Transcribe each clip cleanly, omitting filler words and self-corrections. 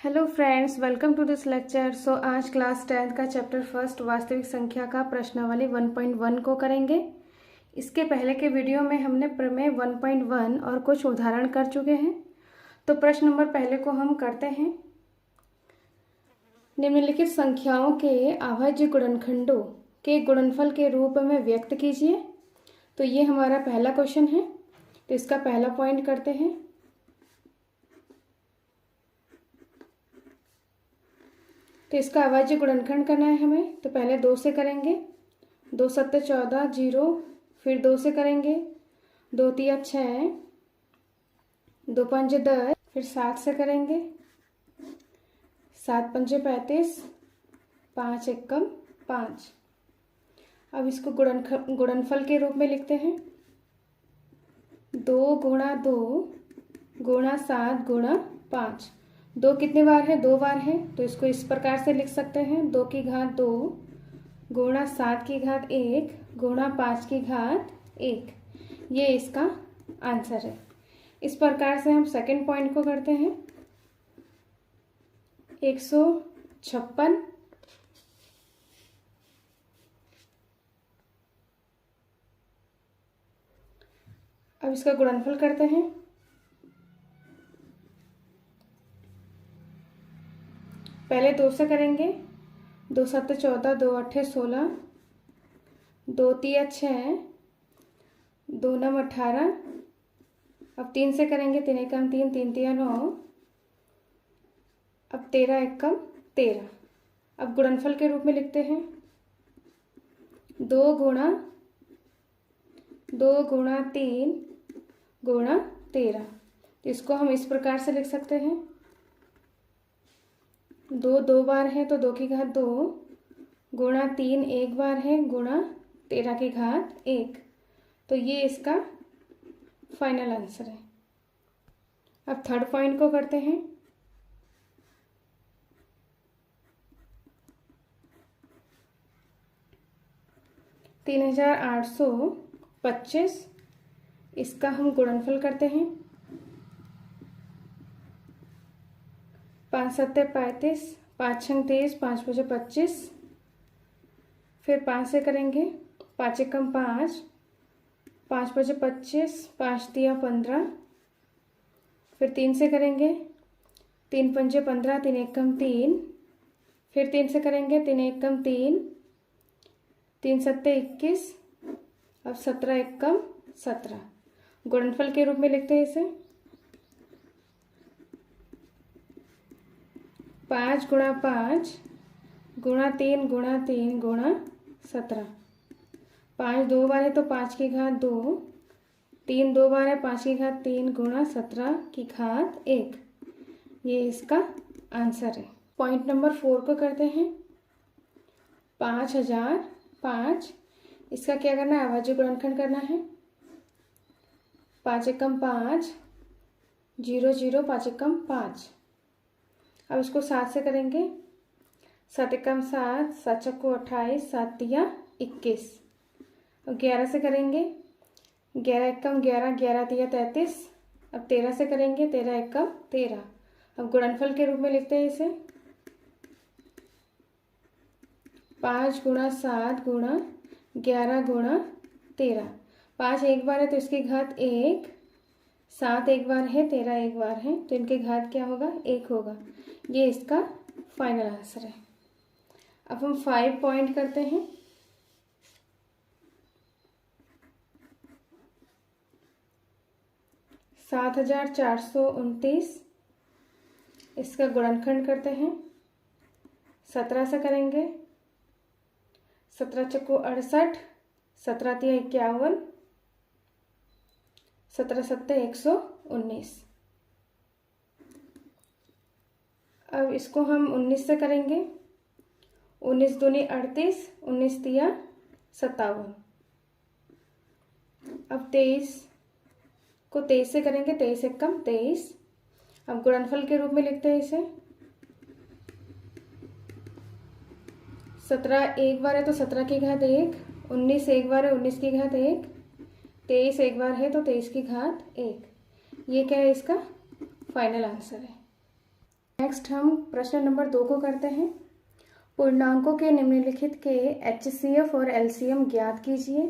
Hello friends, welcome to this lecture. So आज class 10th का chapter first वास्तविक संख्या का प्रश्नावली 1.1 को करेंगे। इसके पहले के वीडियो में हमने प्रमेय 1.1 और कुछ उदाहरण कर चुके हैं। तो प्रश्न नंबर पहले को हम करते हैं। निम्नलिखित संख्याओं के अभाज्य गुणनखंडों के गुणनफल के रूप में व्यक्त कीजिए। तो ये हमारा पहला क्वेश्चन है। तो इसका पहला पॉइंट करते हैं। तो इसका अभाज्य गुणनखंड करना है हमें। तो पहले 2 से करेंगे। 2 सत्ते 14 0, फिर 2 से करेंगे। 2 तिया 6, 2 पंजे 10, फिर 7 से करेंगे। 7 पंजे 35, 5 एकम 5। अब इसको गुणनफल के रूप में लिखते हैं। 2 गुणा 2 गुणा 7 गुणा 5। 2 कितने बार है? 2 बार है। तो इसको इस प्रकार से लिख सकते हैं। 2 की घात 2 गुणा 7 की घात 1 गुणा 5 की घात 1। ये इसका आंसर है। इस प्रकार से हम सेकंड पॉइंट को करते हैं। 156। अब इसका गुणनफल करते हैं। पहले 2 से करेंगे। 2 सत्ते 14, 2 अट्ठे 16, 2 तिया 6, 2 नम 18। अब 3 से करेंगे। 3 एकम 3, 3 तिया 9। अब 13 एकम 13। अब गुणनफल के रूप में लिखते हैं। 2 गुणा 3 गुणा 13। तो इसको हम इस प्रकार से लिख सकते हैं। 2 2 बार है तो 2 की घात 2 गुणा 3 एक बार है गुणा 13 की घात 1। तो ये इसका फाइनल आंसर है। अब थर्ड पॉइंट को करते हैं। तीन 3825। इसका हम गुणनफल करते हैं। 5 सत्ते 35, 5 छंग 23, 5 बजे 25। फिर 5 से करेंगे। 5 एकम 5, 5 बजे 25, 5 तिया 15। फिर 3 से करेंगे। 3 पंजे 15, 3 एकम 3। फिर 3 से करेंगे। 3 एकम 3, 3 सत्ते 21। अब 17 एकम 17। गुणनफल के रूप में लिखते हैं इसे। 5 गुणा 5 गुणा 3 गुणा 3 गुणा 17। 5 2 बार है तो 5 की घात 2। 3 2 बार है 5 की घात 3 गुणा 17 की घात 1। ये इसका आंसर है। पॉइंट नंबर 4 को करते हैं। 5005। इसका क्या करना है? अभाज्य गुणनखंड करना है। 5 एकम 5 0 0, 5 एकम 5। अब इसको 7 से करेंगे। 7 एकम 7, 7 चक्को 28, 7 तिया 21। अब 11 से करेंगे। 11 एकम 11, 11 तिया 33। अब 13 से करेंगे। 13 एकम 13। अब गुणनफल के रूप में लिखते हैं इसे। 5 गुणा 7 गुणा 11 गुणा 13। 5 एक बार है तो इसकी घात 1। 7 एक बार है, 13 एक बार है, तो इनके घात क्या होगा? 1 होगा। ये इसका फाइनल आंसर है। अब हम 5 पॉइंट करते हैं। सात 7429। इसका गुणनखंड करते हैं। 17 से करेंगे। 17 चक्को 68, 17 तिया 51, 17 सत्ते 119। अब इसको हम 19 से करेंगे। 19 दूनी 38, 19 तिया 57। अब 23 को 23 से करेंगे। 23 एकम 23। अब गुणनफल के रूप में लिखते हैं इसे। 17 एक बार है तो 17 की घात 1। 19 एक बार है, 19 की घात 1। 23 एक बार है तो 23 की घात 1। ये क्या है? इसका फाइनल आंसर है। नेक्स्ट हम प्रश्न नंबर 2 को करते हैं। पूर्णांकों के निम्नलिखित के HCF और LCM ज्ञात कीजिए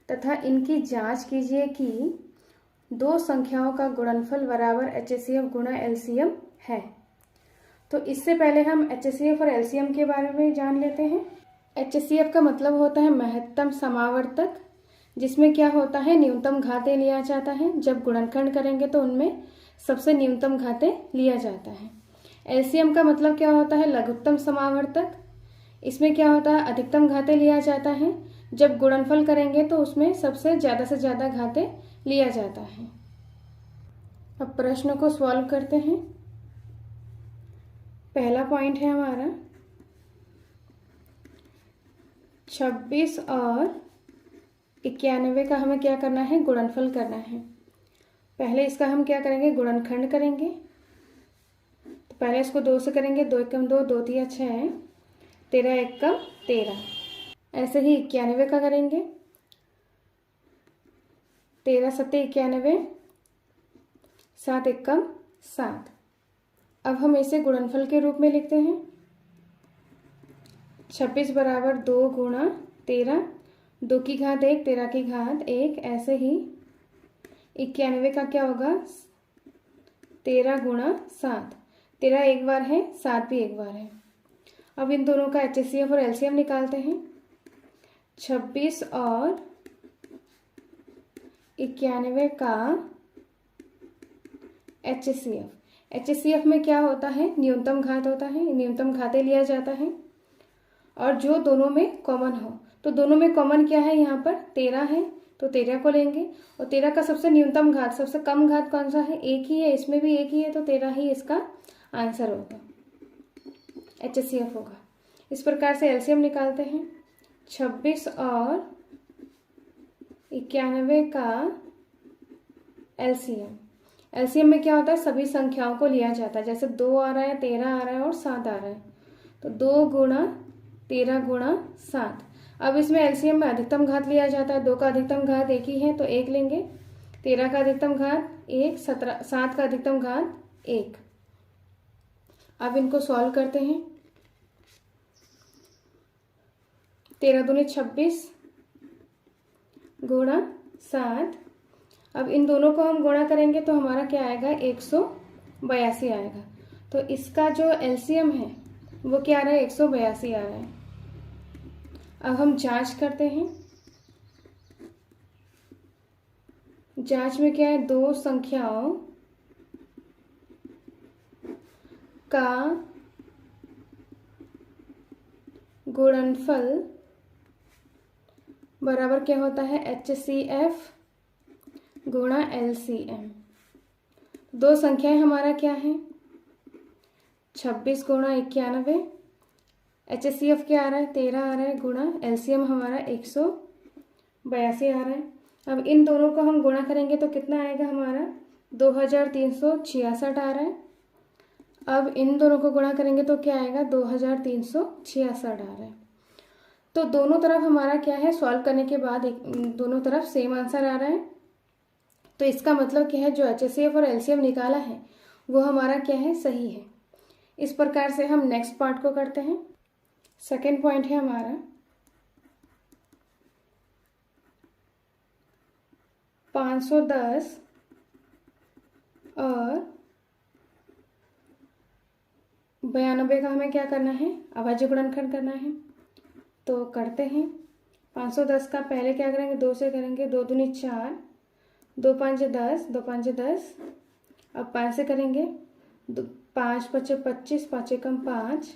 तथा इनकी जांच कीजिए कि दो संख्याओं का गुणनफल बराबर HCF गुणा LCM है। तो इससे पहले हम HCF और LCM के बारे में जान लेते हैं। HCF का मतलब होता है महत्तम समावर्तक, जिसमें क्या होता है न्यूनतम घातें लिया जाता है। जब गुणनखंड करेंगे तो उनमें सबसे न्यूनतम घातें लिया जाता है। LCM का मतलब क्या होता है लघुत्तम समावर्तक, इसमें क्या होता है अधिकतम घातें लिया जाता है। जब गुणनफल करेंगे तो उसमें सबसे से ज़्यादा घातें लिया जाता है। अब प्रश्न को सॉल्व करते हैं। पहला पॉइंट है हमारा 26 और 91 का हमें क्या करना है गुणनफल करना है। पहले इसका हम क्या करेंगे गुणनखंड करेंगे। तो पहले इसको 2 से करेंगे, 2 एकम 2, 2 तिया 6, 13 एकम 13। ऐसे ही 91 का करेंगे, 13 सत्ते 91, 7 एकम 7। अब हम इसे गुणनफल के रूप में लिखते हैं। 26 बराबर 2 गुणा 13, 2 की घात 1, 13 की घात 1। ऐसे ही 91 का क्या होगा 13 गुणा 7, 13 एक बार है, 7 भी एक बार है। अब इन दोनों का HCF और LCM निकालते हैं। 26 और 91 का HCF में क्या होता है न्यूनतम घात होता है, न्यूनतम घातें लिया जाता है और जो दोनों में कॉमन हो। तो दोनों में कॉमन क्या है यहाँ पर 13 है, तो 13 को लेंगे। और 13 का सबसे न्यूनतम घात सबसे कम घात कौन सा है, एक ही है, इसमें भी एक ही है, तो 13 ही इसका आंसर होगा, HCF होगा। इस प्रकार से LCM निकालते हैं। 26 और 91 का LCM में क्या होता है सभी संख्याओं को लिया जाता है। जैसे 2 आ रहा है, 13 आ रहा है और 7 आ रहा है, तो 2 गुणा 13 गुणा 7। अब इसमें LCM में अधिकतम घात लिया जाता है। 2 का अधिकतम घात 1 ही है तो 1 लेंगे, 13 का अधिकतम घात 1, 7 का अधिकतम घात 1। अब इनको सॉल्व करते हैं। 13 दूनी 26 गुणा 7। अब इन दोनों को हम गुणा करेंगे तो हमारा क्या आएगा 182 आएगा। तो इसका जो LCM है वो क्या आ रहा है 182 आ रहा है। अब हम जांच करते हैं। जांच में क्या है दो संख्याओं का गुणनफल बराबर क्या होता है HCF गुणा LCM। दो संख्याएं हमारा क्या है 26 गुणा 91, HCF क्या आ रहा है 13 आ रहा है, गुणा LCM हमारा 182 आ रहा है। अब इन दोनों को हम गुणा करेंगे तो कितना आएगा हमारा 2366 आ रहा है। अब इन दोनों को गुणा करेंगे तो क्या आएगा 2366 आ रहा है। तो दोनों तरफ हमारा क्या है सॉल्व करने के बाद दोनों तरफ सेम आंसर आ रहा है। तो इसका मतलब क्या है जो HCF और LCM निकाला है वो हमारा क्या है सही है। इस प्रकार से हम नेक्स्ट पार्ट को करते हैं। सेकेंड पॉइंट है हमारा 510 और 92 का हमें क्या करना है अभाज्य गुणनखंड करना है। तो करते हैं। 510 का पहले क्या करेंगे 2 से करेंगे, 2 दूनी 4, 2 5 10, 2 5 10। अब 5 से करेंगे, 5 5 25, 5 एकम 5।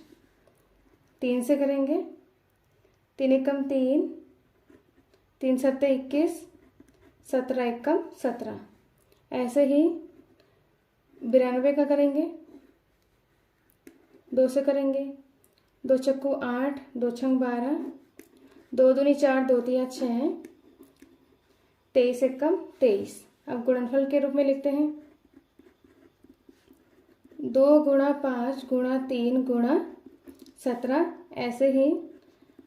3 से करेंगे, 3 एकम 3, 3 सत्ते 21, 17 एकम 17। ऐसे ही 92 का करेंगे, 2 से करेंगे, 2 चक्कू 8, 2 छंग 12, 2 दूनी 4, 2 तिया 6, 23 एकम 23। अब गुणनफल के रूप में लिखते हैं 2 गुणा 5 गुणा 3 गुणा 17। ऐसे ही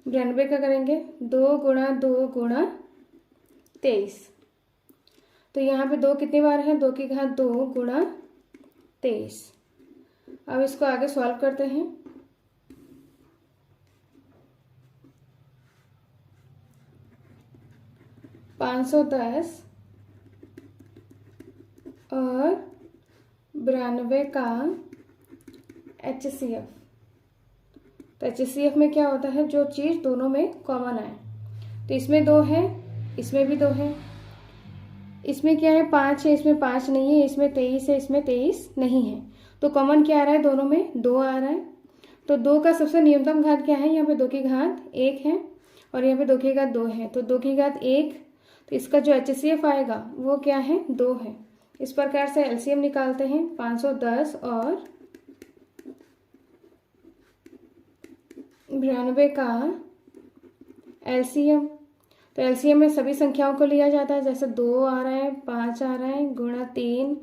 92 का करेंगे 2 गुणा 2 गुणा 23। तो यहाँ पे 2 कितनी बार है 2 की घात 2 गुणा 23। अब इसको आगे सॉल्व करते हैं। पाँच सौ 10 और 92 का HCF। तो HCF में क्या होता है, जो चीज़ दोनों में कॉमन आए। तो इसमें 2 है, इसमें भी 2 है। इसमें क्या है, 5 है, इसमें 5 नहीं है। इसमें 23 है, इसमें 23 नहीं है। तो कॉमन क्या आ रहा है, दोनों में 2 आ रहा है। तो 2 का सबसे न्यूनतम घात क्या है, यहाँ पे 2 की घात 1 है और यहाँ पे 2 की घात 2 है। तो 2 की घात 1, तो इसका जो HCF आएगा वो क्या है, 2 है। इस प्रकार से LCM निकालते हैं। 510 और 92 का LCM। तो LCM में सभी संख्याओं को लिया जाता है, जैसे 2 आ रहा है, 5 आ रहा है, गुणा 3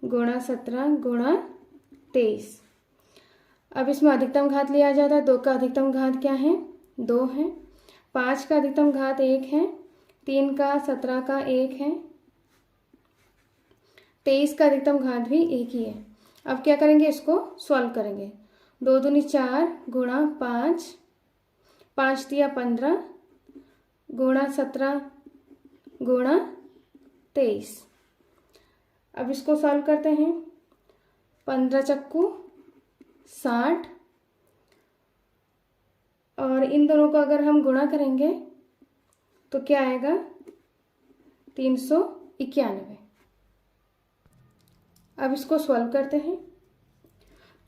गुणा 17 गुणा 23। अब इसमें अधिकतम घात लिया जाता है। 2 का अधिकतम घात क्या है, 2 है। 5 का अधिकतम घात 1 है। 3 का 17 का 1 है। 23 का अधिकतम घात भी 1 ही है। अब क्या करेंगे, इसको सॉल्व करेंगे। 2 दूनी 4 गुणा 5, 5 दिया 15 गुणा 17 गुणा 23। अब इसको सॉल्व करते हैं। 15 चक्कू 60 और इन दोनों को अगर हम गुणा करेंगे तो क्या आएगा, 391। अब इसको सॉल्व करते हैं।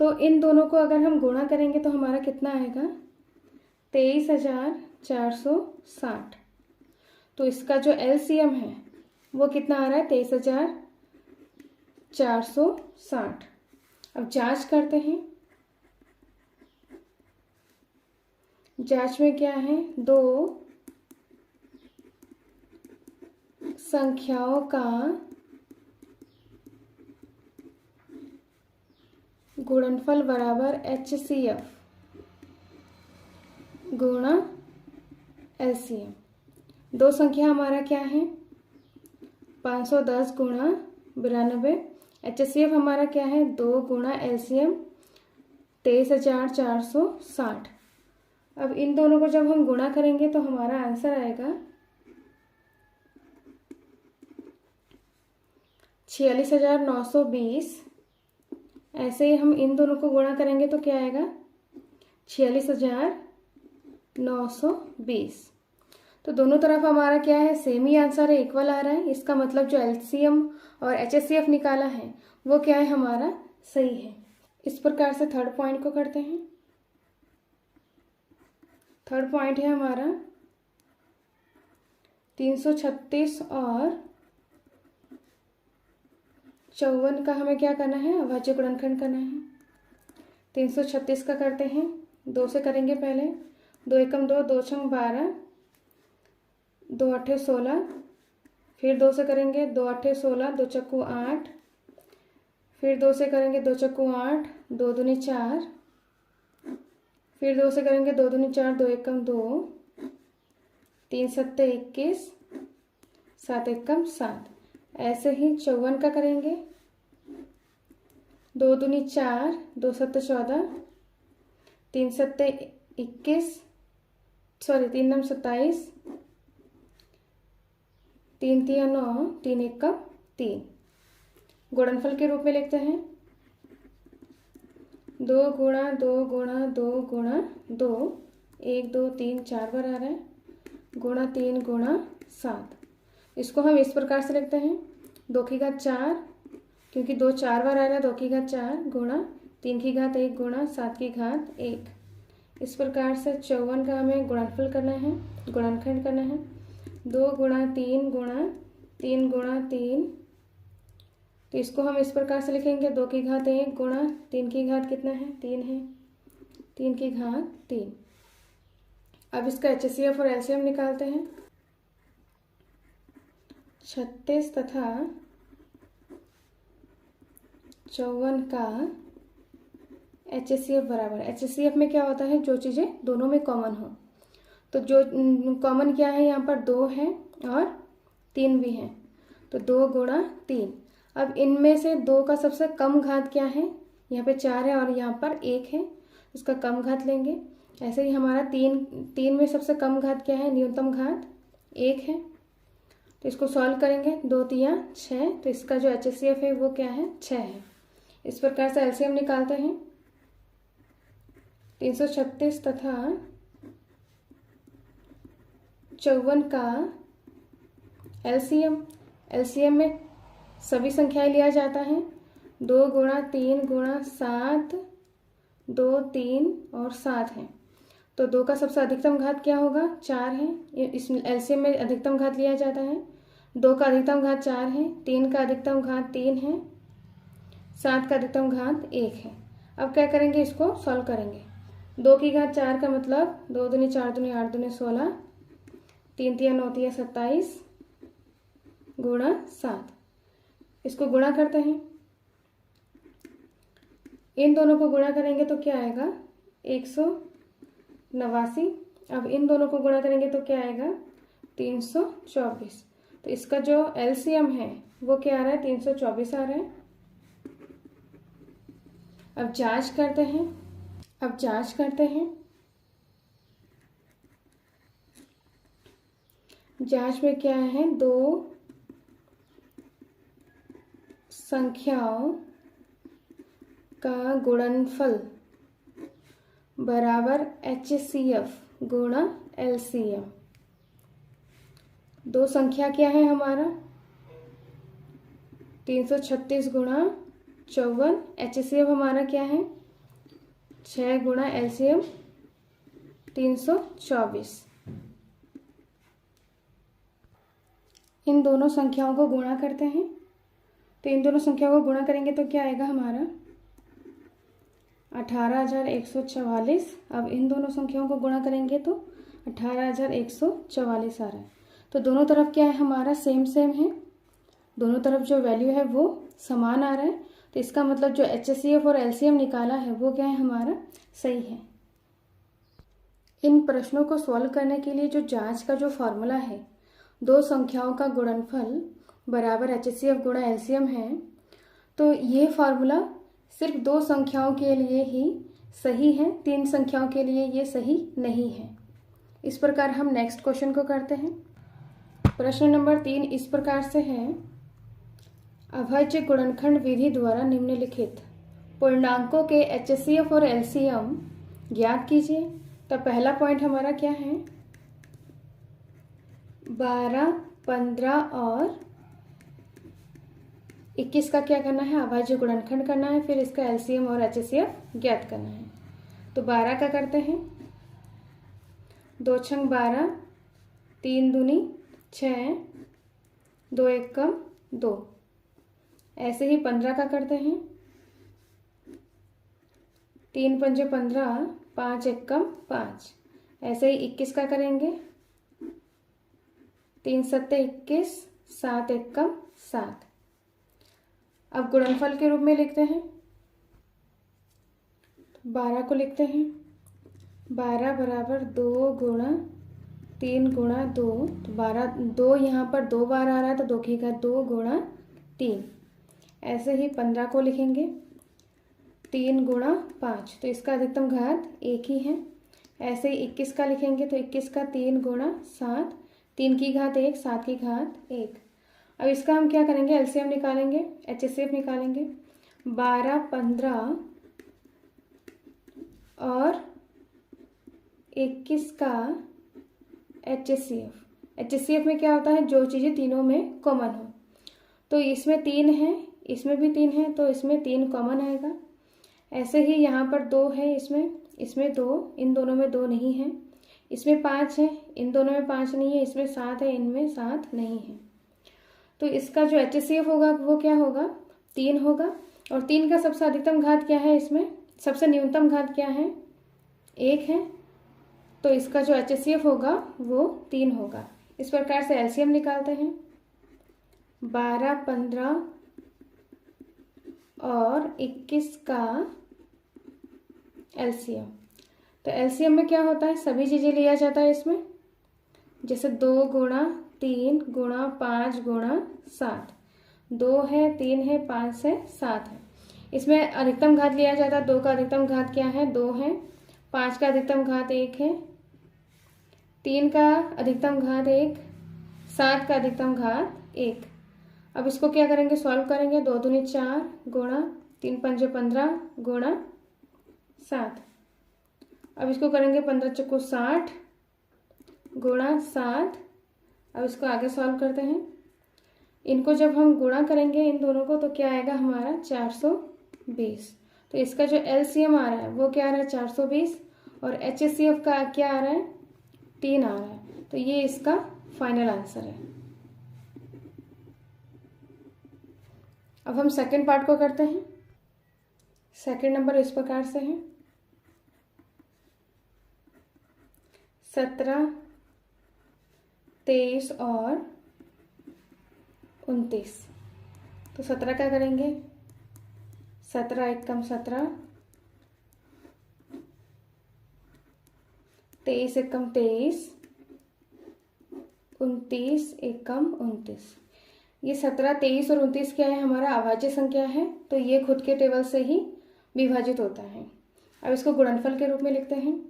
तो इन दोनों को अगर हम गुणा करेंगे तो हमारा कितना आएगा, 23,460। तो इसका जो LCM है वो कितना आ रहा है, 23,460। अब जांच करते हैं। जांच में क्या है, 2 संख्याओं का गुणनफल बराबर HCF गुणा LCM। 2 संख्या हमारा क्या है, 510 गुणा 92। HCF हमारा क्या है, 2 गुणा LCM 23,460। अब इन दोनों को जब हम गुणा करेंगे तो हमारा आंसर आएगा 46,920। ऐसे ही हम इन दोनों को गुणा करेंगे तो क्या आएगा, 46,920। तो दोनों तरफ हमारा क्या है, सेम ही आंसर है, इक्वल आ रहा है। इसका मतलब जो LCM और HCF निकाला है वो क्या है, हमारा सही है। इस प्रकार से थर्ड पॉइंट को करते हैं। थर्ड पॉइंट है हमारा 336 और 54 का हमें क्या करना है, अभाज्य गुणनखंड करना है। 336 का करते हैं, 2 से करेंगे पहले। 2 एकम 2, 2 छंग 12, 2 अट्ठे 16। फिर 2 से करेंगे, 2 अट्ठे 16, 2 चक्कू 8। फिर 2 से करेंगे, 2 चक्कू 8, 2 दूनी 4। फिर 2 से करेंगे, 2 दूनी 4, 2 एकम 2, 3 सत्ते 21, 7 एकम 7। ऐसे ही 54 का करेंगे। 2 दूनी 4, 2 सत्ते 14, 3 सत्ते 21, सॉरी 3 नम 27, 3 तिया 9, 3 एकम 3। गुणनफल के रूप में लिखते हैं 2 गुणा 2 गुणा 2 गुणा 2, 1 2 3 4 बार आ रहा है, गुणा 3 गुणा 7। इसको हम इस प्रकार से लिखते हैं 2 की घात 4, क्योंकि 2 4 बार आ रहा है, 2 की घात 4 गुणा 3 की घात 1 गुणा 7 की घात 1। इस प्रकार से 54 का हमें गुणनफल करना है, गुणनखंड करना है। 2 गुणा 3 गुणा 3 गुणा 3। तो इसको हम इस प्रकार से लिखेंगे 2 की घात 1 गुणा 3 की घात कितना है, 3 है, 3 की घात 3। अब इसका HCF और LCM निकालते हैं। 36 तथा 54 का HCF बराबर, HCF में क्या होता है, जो चीज़ें दोनों में कॉमन हो। तो जो कॉमन क्या है, यहाँ पर 2 है और 3 भी है, तो 2 गुणा 3। अब इनमें से 2 का सबसे कम घात क्या है, यहाँ पे 4 है और यहाँ पर 1 है, उसका कम घात लेंगे। ऐसे ही हमारा 3 में सबसे कम घात क्या है, न्यूनतम घात 1 है। तो इसको सॉल्व करेंगे, 2 तिया 6, तो इसका जो HCF है वो क्या है, 6 है। इस प्रकार से एलसीएम निकालते हैं। 336 तथा 54 का एलसीएम में सभी संख्याएं लिया जाता है। 2 गुणा 3 गुणा 7, 2 3 और 7 है। तो 2 का सबसे अधिकतम घात क्या होगा, 4 है। इस एलसीएम में अधिकतम घात लिया जाता है। 2 का अधिकतम घात 4 है, 3 का अधिकतम घात 3 है, 7 का अधिकतम घात 1 है। अब क्या करेंगे, इसको सॉल्व करेंगे। 2 की घात 4 का मतलब 2 दूनी 4 दूनी 8 दूनी 16, 3 तिया 9 तिया 27 गुणा 7। इसको गुणा करते हैं, इन दोनों को गुणा करेंगे तो क्या आएगा, 189। अब इन दोनों को गुणा करेंगे तो क्या आएगा, 324। तो इसका जो एलसीएम है वो क्या आ रहा है, 324 आ रहा है। अब जांच करते हैं। जांच में क्या है, 2 संख्याओं का गुणनफल बराबर HCF गुणा LCM। 2 संख्या क्या है हमारा, 336 गुणा 54, HCF हमारा क्या है, 6 गुणा LCM 324। इन दोनों संख्याओं को गुणा करते हैं। तो इन दोनों संख्याओं को गुणा करेंगे तो क्या आएगा हमारा, 18,144। अब इन दोनों संख्याओं को गुणा करेंगे तो 18,144 आ रहा है। तो दोनों तरफ क्या है हमारा, सेम है। दोनों तरफ जो वैल्यू है वो समान आ रहा है। तो इसका मतलब जो HCF और LCM निकाला है वो क्या है हमारा, सही है। इन प्रश्नों को सॉल्व करने के लिए जो जांच का जो फॉर्मूला है, 2 संख्याओं का गुणनफल बराबर HCF गुणा LCM है, तो ये फॉर्मूला सिर्फ 2 संख्याओं के लिए ही सही है, 3 संख्याओं के लिए ये सही नहीं है। इस प्रकार हम नेक्स्ट क्वेश्चन को करते हैं। प्रश्न नंबर 3 इस प्रकार से है, अभाज्य गुणनखंड विधि द्वारा निम्नलिखित पूर्णांकों के HCF और LCM ज्ञात कीजिए। तो पहला पॉइंट हमारा क्या है, 12, 15 और 21 का क्या करना है, अभाज्य गुणनखंड करना है। फिर इसका LCM और HCF ज्ञात करना है। तो 12 का करते हैं, 2 छंग 12, 3 दूनी 6, 2 एकम 2। ऐसे ही 15 का करते हैं, 3 पंजे 15, 5 एकम 5। ऐसे ही 21 का करेंगे, 3 सत्ते 21, 7 एकम 7। अब गुणनफल के रूप में लिखते हैं, 12 को लिखते हैं, 12 बराबर 2 गुणा 3 गुणा 2। तो 12, 2 यहाँ पर 2 बार आ रहा है तो 2 की घात 2 गुणा 3। ऐसे ही 15 को लिखेंगे, 3 गुणा 5, तो इसका अधिकतम घात 1 ही है। ऐसे ही 21 का लिखेंगे तो 21 का 3 गुणा 7, 3 की घात 1, 7 की घात 1। अब इसका हम क्या करेंगे, LCM निकालेंगे, HCF निकालेंगे। 12, 15 और 21 का HCF में क्या होता है, जो चीज़ें तीनों में कॉमन हो। तो इसमें 3 है, इसमें भी 3 है, तो इसमें 3 कॉमन आएगा। ऐसे ही यहाँ पर 2 है, इसमें 2, इन दोनों में 2 नहीं है। इसमें 5 है, इन दोनों में 5 नहीं है। इसमें 7 है, इनमें 7 नहीं है। तो इसका जो HCF होगा वो क्या होगा, 3 होगा। और 3 का सबसे अधिकतम घात क्या है, इसमें सबसे न्यूनतम घात क्या है, 1 है। तो इसका जो HCF होगा वो 3 होगा। इस प्रकार से LCM निकालते हैं, 12, 15 और 21 का LCM। तो LCM में क्या होता है, सभी चीज़ें लिया जाता है इसमें, जैसे 2 गुणा 3 गुणा 5 गुणा 7। 2 है, 3 है, 5 है, 7 है। इसमें अधिकतम घात लिया जाता है। 2 का अधिकतम घात क्या है? 2 है। 5 का अधिकतम घात 1 है। 3 का अधिकतम घात 1। 7 का अधिकतम घात 1। अब इसको क्या करेंगे? सॉल्व करेंगे। 2 दूनी 4 गुणा 3 पंजे 15 गुणा 7। अब इसको करेंगे 15 चौको 60 गुणा 7। अब इसको आगे सॉल्व करते हैं। इनको जब हम गुणा करेंगे इन दोनों को तो क्या आएगा हमारा? 420। तो इसका जो एलसीएम आ रहा है वो क्या आ रहा है? 420। और एचसीएफ का क्या आ रहा है? 3 आ रहा है। तो ये इसका फाइनल आंसर है। अब हम सेकंड पार्ट को करते हैं। सेकंड नंबर इस प्रकार से है 17, 23 और 29। तो 17 का करेंगे? 17 एकम 17, 23 एकम 23, 29 एकम 29। ये 17, 23 और 29 क्या है? हमारा अभाज्य संख्या है। तो ये खुद के टेबल से ही विभाजित होता है। अब इसको गुणनफल के रूप में लिखते हैं।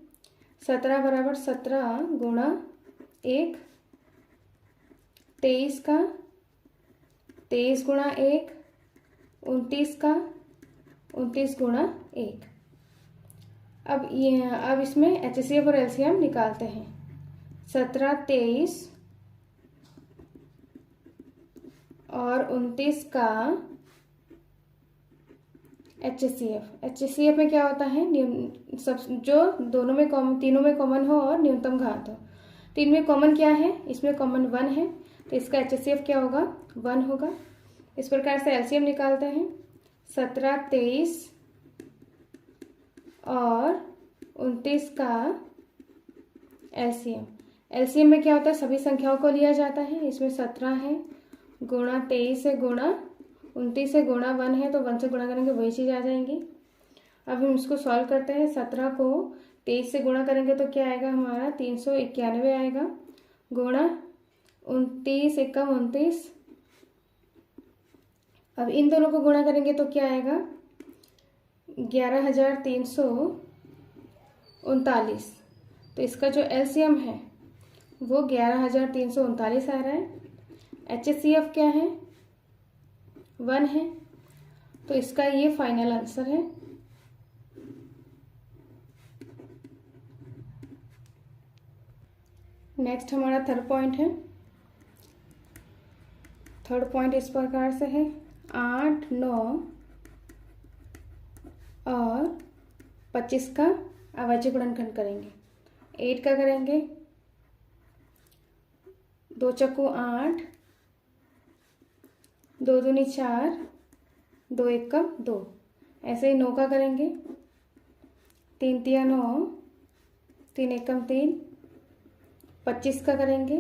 17 बराबर 17 गुणा 1, 23 का 23 गुणा 1, 29 का 29 गुणा 1। अब इसमें एचसीएफ और एलसीएम निकालते हैं। 17, 23 और 29 का एचसीएफ में क्या होता है? सब जो दोनों में कॉमन, तीनों में कॉमन हो और न्यूनतम घात हो। 3 में कॉमन क्या है? इसमें कॉमन 1 है। तो इसका एचसीएफ क्या होगा? 1 होगा। इस प्रकार से एलसीएम निकालते हैं। 17, 23 और 29 का एलसीएम। एलसीएम में क्या होता है? सभी संख्याओं को लिया जाता है। इसमें 17 है गुणा 23 है गुणा 29 है गुणा 1 है। तो 1 से गुणा करेंगे वही चीज़ आ जाएंगी। अब हम इसको सॉल्व करते हैं। 17 को 23 से गुणा करेंगे तो क्या आएगा हमारा? 391 आएगा गुणा 29 एकम 29। अब इन दोनों को गुणा करेंगे तो क्या आएगा? 11,339। तो इसका जो एलसीएम है वो 11,339 आ रहा है। एचसीएफ क्या है? 1 है। तो इसका ये फाइनल आंसर है। नेक्स्ट हमारा थर्ड पॉइंट है। थर्ड पॉइंट इस प्रकार से है 8, 9 और 25 का अभाज्य गुणनखंड करेंगे। 8 का करेंगे 2 चक्कू 8, 2 दूनी 4, 2 एकम 2। ऐसे ही 9 का करेंगे 3 तिया 9, 3 एकम 3। 25 का करेंगे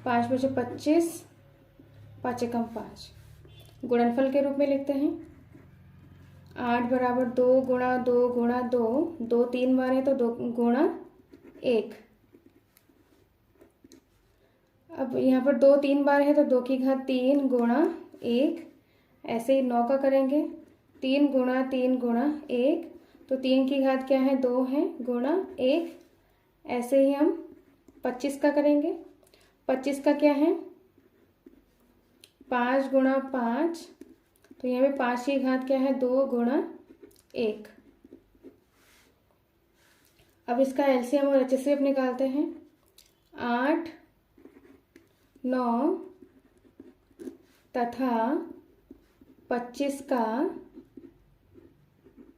5 बजे 25, 5 एकम 5। गुणनफल के रूप में लिखते हैं। 8 बराबर 2 गुणा 2 गुणा 2, 2 3 बार है तो 2 गुणा 1। अब यहाँ पर 2 3 बार है तो 2 की घात 3 गुणा 1। ऐसे ही 9 का करेंगे 3 गुणा 3 गुणा 1। तो 3 की घात क्या है? 2 है गुणा 1। ऐसे ही हम 25 का करेंगे। 25 का क्या है? 5 गुणा 5। तो यहाँ पे 5 की घात क्या है? 2 गुणा 1। अब इसका एलसीएम और एचसीएफ निकालते हैं। 8, 9 तथा 25 का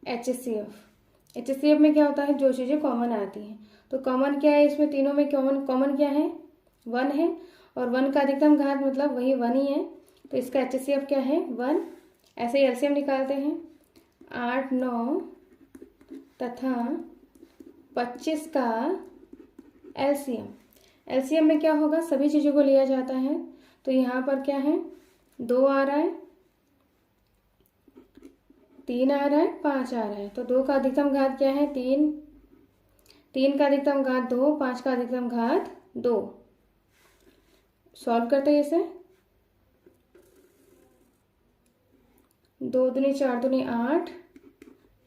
एचसीएफ में क्या होता है? जो चीज़ें कॉमन आती हैं। तो कॉमन क्या है इसमें? तीनों में कॉमन क्या है? 1 है। और 1 का अधिकतम घात मतलब वही 1 ही है। तो इसका एचसीएफ क्या है? 1। ऐसे ही एलसीएम निकालते हैं। 8, 9 तथा 25 का एलसीएम में क्या होगा? सभी चीज़ों को लिया जाता है। तो यहाँ पर क्या है? 2 आ रहा है, 3 आ रहा है, 5 आ रहा है। तो 2 का अधिकतम घात क्या है? 3। 3 का अधिकतम घात 2, 5 का अधिकतम घात 2। सॉल्व करते हैं इसे। 2 दूनी 4 दूनी 8,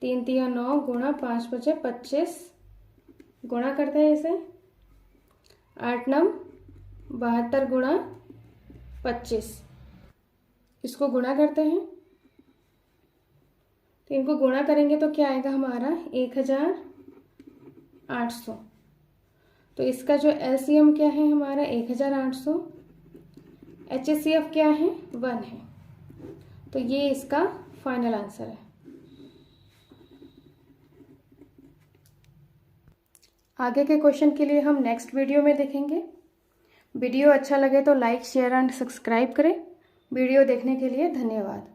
3 तिया 9 गुणा 5 बचे 25, गुणा करते हैं इसे। 8 9 72 गुणा 25, इसको गुणा करते हैं। तो इनको गुणा करेंगे तो क्या आएगा हमारा 1800। तो इसका जो एलसीएम क्या है हमारा 1800, HCF क्या है 1 है। तो ये इसका फाइनल आंसर है। आगे के क्वेश्चन के लिए हम नेक्स्ट वीडियो में देखेंगे। वीडियो अच्छा लगे तो लाइक शेयर एंड सब्सक्राइब करें। वीडियो देखने के लिए धन्यवाद।